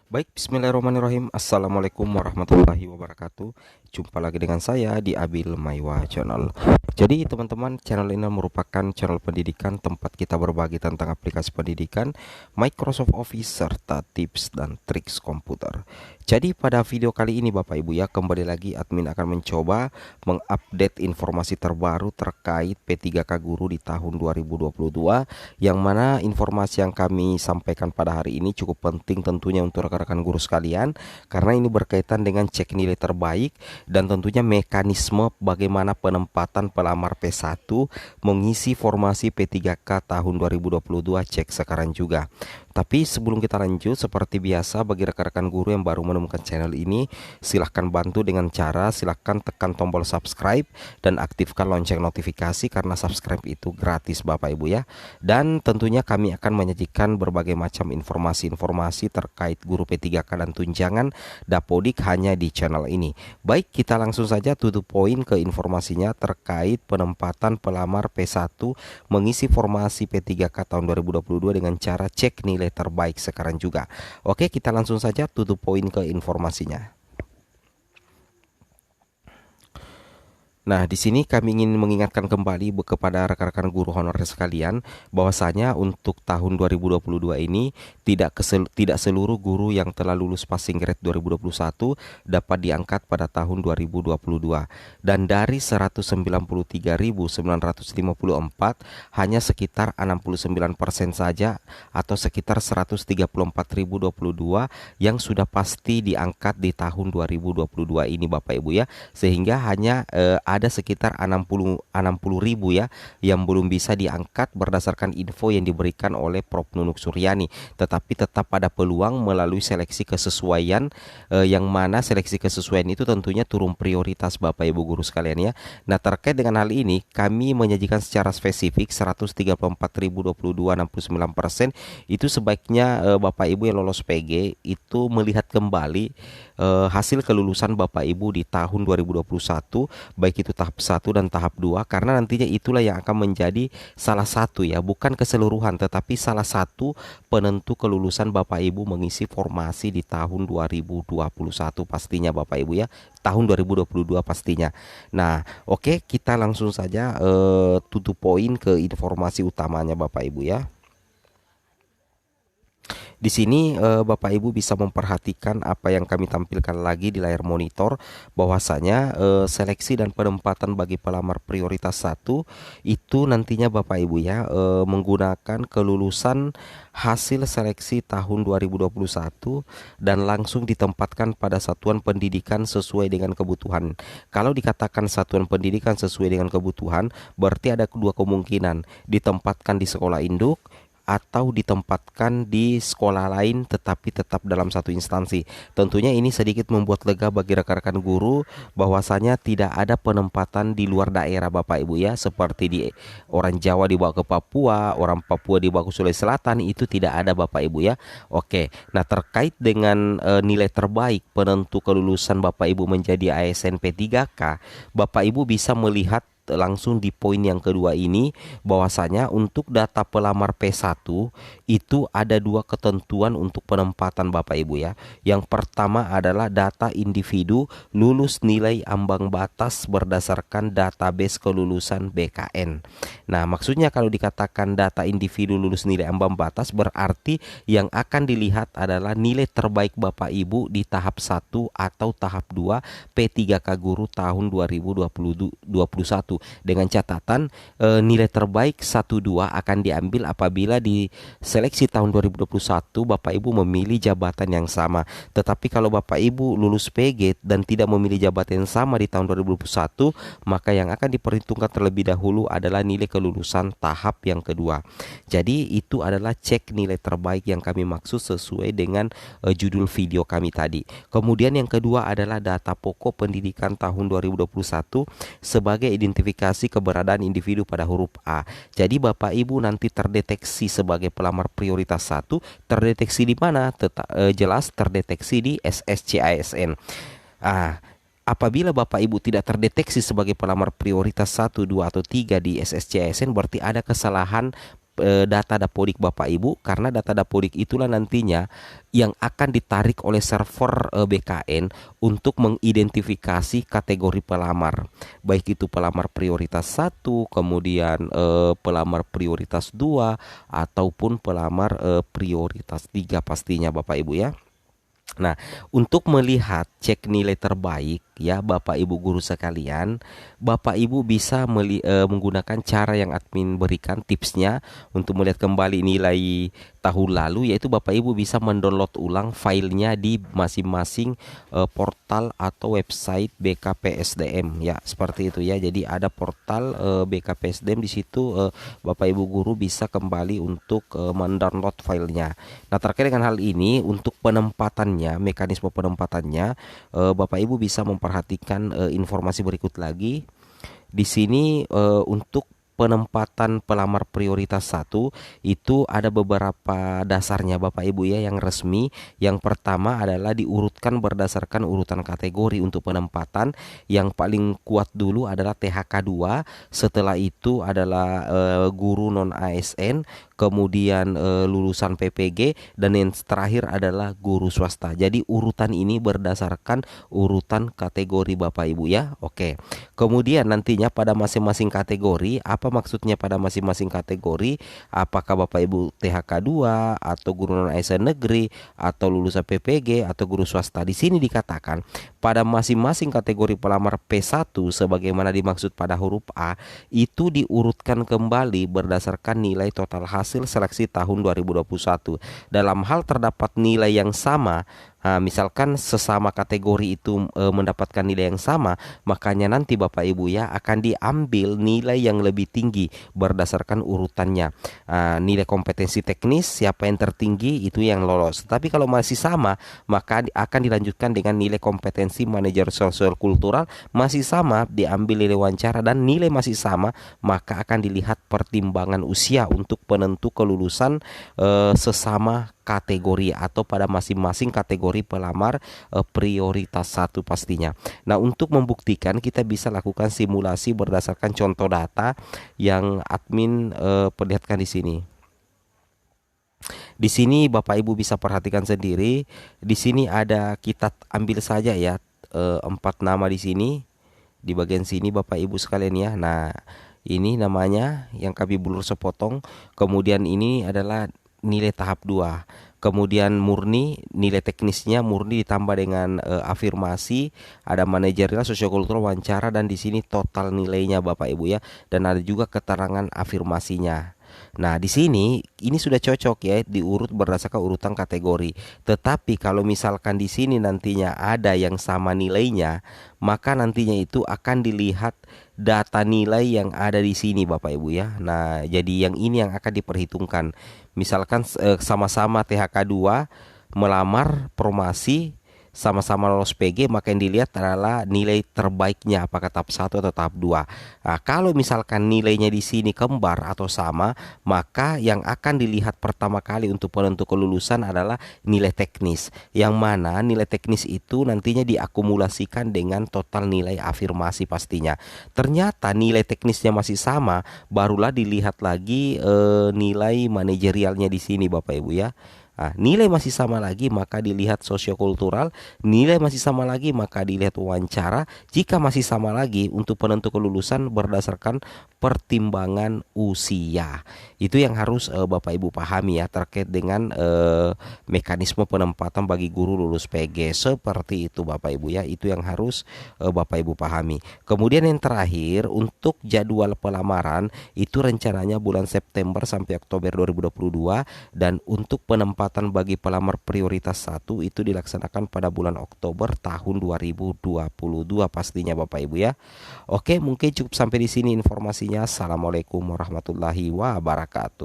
Baik, bismillahirrahmanirrahim. Assalamualaikum warahmatullahi wabarakatuh. Jumpa lagi dengan saya di Abil Maiwa Channel. Jadi teman-teman, channel ini merupakan channel pendidikan tempat kita berbagi tentang aplikasi pendidikan, Microsoft Office, serta tips dan triks komputer. Jadi pada video kali ini Bapak Ibu ya, kembali lagi admin akan mencoba mengupdate informasi terbaru terkait P3K Guru di tahun 2022, yang mana informasi yang kami sampaikan pada hari ini cukup penting tentunya untuk rekan-rekan guru sekalian, karena ini berkaitan dengan cek nilai terbaik dan tentunya mekanisme bagaimana penempatan pelamar P1 mengisi formasi P3K tahun 2022 cek sekarang juga. Tapi sebelum kita lanjut, seperti biasa bagi rekan-rekan guru yang baru menemukan channel ini, silahkan bantu dengan cara silahkan tekan tombol subscribe dan aktifkan lonceng notifikasi, karena subscribe itu gratis Bapak Ibu ya. Dan tentunya kami akan menyajikan berbagai macam informasi-informasi terkait guru P3K dan tunjangan Dapodik hanya di channel ini. Baik, kita langsung saja to the point ke informasinya terkait penempatan pelamar P1 mengisi formasi P3K tahun 2022 dengan cara cek nilai terbaik sekarang juga. Oke, kita langsung saja to the point ke informasinya. Nah, di sini kami ingin mengingatkan kembali kepada rekan-rekan guru honorer sekalian bahwasanya untuk tahun 2022 ini tidak seluruh guru yang telah lulus passing grade 2021 dapat diangkat pada tahun 2022. Dan dari 193.954 hanya sekitar 69% saja atau sekitar 134.022 yang sudah pasti diangkat di tahun 2022 ini Bapak Ibu ya. Sehingga hanya ada sekitar 60 ribu ya yang belum bisa diangkat berdasarkan info yang diberikan oleh Prof Nunuk Suryani, tetapi tetap ada peluang melalui seleksi kesesuaian, yang mana seleksi kesesuaian itu tentunya turun prioritas Bapak Ibu guru sekalian ya. Nah, terkait dengan hal ini kami menyajikan secara spesifik 134.022 69% itu sebaiknya Bapak Ibu yang lolos PG itu melihat kembali hasil kelulusan Bapak Ibu di tahun 2021, baik itu tahap 1 dan tahap 2, karena nantinya itulah yang akan menjadi salah satu ya, bukan keseluruhan tetapi salah satu penentu kelulusan Bapak Ibu mengisi formasi di tahun 2021 pastinya Bapak Ibu ya, tahun 2022 pastinya. Nah, oke, kita langsung saja to the point ke informasi utamanya Bapak Ibu ya. Di sini Bapak Ibu bisa memperhatikan apa yang kami tampilkan lagi di layar monitor, bahwasanya seleksi dan penempatan bagi pelamar prioritas 1 itu nantinya Bapak Ibu ya menggunakan kelulusan hasil seleksi tahun 2021 dan langsung ditempatkan pada satuan pendidikan sesuai dengan kebutuhan. Kalau dikatakan satuan pendidikan sesuai dengan kebutuhan, berarti ada dua kemungkinan: ditempatkan di sekolah induk atau ditempatkan di sekolah lain tetapi tetap dalam satu instansi. Tentunya ini sedikit membuat lega bagi rekan-rekan guru bahwasanya tidak ada penempatan di luar daerah Bapak Ibu ya, seperti di orang Jawa dibawa ke Papua, orang Papua dibawa ke Sulawesi Selatan, itu tidak ada Bapak Ibu ya. Oke. Nah, terkait dengan nilai terbaik penentu kelulusan Bapak Ibu menjadi ASN P3K, Bapak Ibu bisa melihat langsung di poin yang kedua ini, bahwasanya untuk data pelamar P1 itu ada dua ketentuan untuk penempatan Bapak Ibu ya. Yang pertama adalah data individu lulus nilai ambang batas berdasarkan database kelulusan BKN. Nah, maksudnya kalau dikatakan data individu lulus nilai ambang batas, berarti yang akan dilihat adalah nilai terbaik Bapak Ibu di tahap 1 atau tahap 2 P3K Guru tahun 2021, dengan catatan nilai terbaik 1-2 akan diambil apabila di seleksi tahun 2021 Bapak Ibu memilih jabatan yang sama. Tetapi kalau Bapak Ibu lulus PG dan tidak memilih jabatan yang sama di tahun 2021, maka yang akan diperhitungkan terlebih dahulu adalah nilai kelulusan tahap yang kedua. Jadi itu adalah cek nilai terbaik yang kami maksud sesuai dengan judul video kami tadi. Kemudian yang kedua adalah data pokok pendidikan tahun 2021 sebagai identifikasi keberadaan individu pada huruf A. Jadi Bapak Ibu nanti terdeteksi sebagai pelamar prioritas 1, terdeteksi di mana? Jelas terdeteksi di SSCISN. Apabila Bapak Ibu tidak terdeteksi sebagai pelamar prioritas 1, 2, atau 3 di SSCISN, berarti ada kesalahan data dapodik Bapak Ibu, karena data dapodik itulah nantinya yang akan ditarik oleh server BKN untuk mengidentifikasi kategori pelamar, baik itu pelamar prioritas 1, kemudian pelamar prioritas 2, ataupun pelamar prioritas 3 pastinya Bapak Ibu ya. Nah, untuk melihat cek nilai terbaik ya Bapak Ibu guru sekalian, Bapak Ibu bisa menggunakan cara yang admin berikan tipsnya untuk melihat kembali nilai tahun lalu, yaitu Bapak Ibu bisa mendownload ulang filenya di masing-masing portal atau website BKPSDM ya, seperti itu ya. Jadi ada portal BKPSDM, di situ Bapak Ibu guru bisa kembali untuk mendownload filenya. Nah, terkait dengan hal ini, untuk penempatannya, mekanisme penempatannya, Bapak Ibu bisa memperhatikan informasi berikut lagi. Di sini untuk penempatan pelamar prioritas 1 itu ada beberapa dasarnya Bapak Ibu ya yang resmi. Yang pertama adalah diurutkan berdasarkan urutan kategori untuk penempatan. Yang paling kuat dulu adalah THK 2, setelah itu adalah guru non ASN, kemudian lulusan PPG, dan yang terakhir adalah guru swasta. Jadi urutan ini berdasarkan urutan kategori Bapak Ibu ya. Oke. Kemudian nantinya pada masing-masing kategori, apa maksudnya pada masing-masing kategori? Apakah Bapak Ibu THK 2 atau guru non ASN negeri atau lulusan PPG atau guru swasta? Di sini dikatakan pada masing-masing kategori pelamar P1 sebagaimana dimaksud pada huruf A itu diurutkan kembali berdasarkan nilai total hasil seleksi tahun 2021. Dalam hal terdapat nilai yang sama, misalkan sesama kategori itu mendapatkan nilai yang sama, makanya nanti Bapak Ibu ya akan diambil nilai yang lebih tinggi berdasarkan urutannya. Nilai kompetensi teknis siapa yang tertinggi itu yang lolos. Tapi kalau masih sama, maka akan dilanjutkan dengan nilai kompetensi manajer sosial kultural, masih sama diambil nilai wawancara, dan nilai masih sama maka akan dilihat pertimbangan usia untuk penentu kelulusan sesama kategori atau pada masing-masing kategori pelamar prioritas 1 pastinya. Nah, untuk membuktikan kita bisa lakukan simulasi berdasarkan contoh data yang admin perlihatkan di sini. Di sini Bapak Ibu bisa perhatikan sendiri. Di sini ada, kita ambil saja ya 4 nama di sini. Di bagian sini Bapak Ibu sekalian ya. Nah, ini namanya yang kami blur sepotong. Kemudian ini adalah nilai tahap 2. Kemudian murni, nilai teknisnya murni ditambah dengan afirmasi, ada manajerial, sosiokultural, wawancara, dan di sini total nilainya Bapak Ibu ya, dan ada juga keterangan afirmasinya. Nah, di sini ini sudah cocok ya, diurut berdasarkan urutan kategori. Tetapi kalau misalkan di sini nantinya ada yang sama nilainya, maka nantinya itu akan dilihat data nilai yang ada di sini Bapak Ibu ya. Nah, jadi yang ini yang akan diperhitungkan. Misalkan sama-sama THK 2 melamar promosi, sama-sama lolos PG, maka yang dilihat adalah nilai terbaiknya apakah tahap 1 atau tahap 2. Nah, kalau misalkan nilainya di sini kembar atau sama, maka yang akan dilihat pertama kali untuk penentu kelulusan adalah nilai teknis. Yang mana nilai teknis itu nantinya diakumulasikan dengan total nilai afirmasi pastinya. Ternyata nilai teknisnya masih sama, barulah dilihat lagi nilai manajerialnya di sini Bapak Ibu ya. Nah, nilai masih sama lagi maka dilihat sosiokultural, nilai masih sama lagi maka dilihat wawancara, jika masih sama lagi untuk penentu kelulusan berdasarkan pertimbangan usia. Itu yang harus Bapak Ibu pahami ya terkait dengan mekanisme penempatan bagi guru lulus PG. Seperti itu Bapak Ibu ya, itu yang harus Bapak Ibu pahami. Kemudian yang terakhir, untuk jadwal pelamaran itu rencananya bulan September sampai Oktober 2022, dan untuk penempatan bagi pelamar prioritas 1 itu dilaksanakan pada bulan Oktober tahun 2022 pastinya Bapak Ibu ya. Oke, mungkin cukup sampai di sini informasinya. Assalamualaikum warahmatullahi wabarakatuh.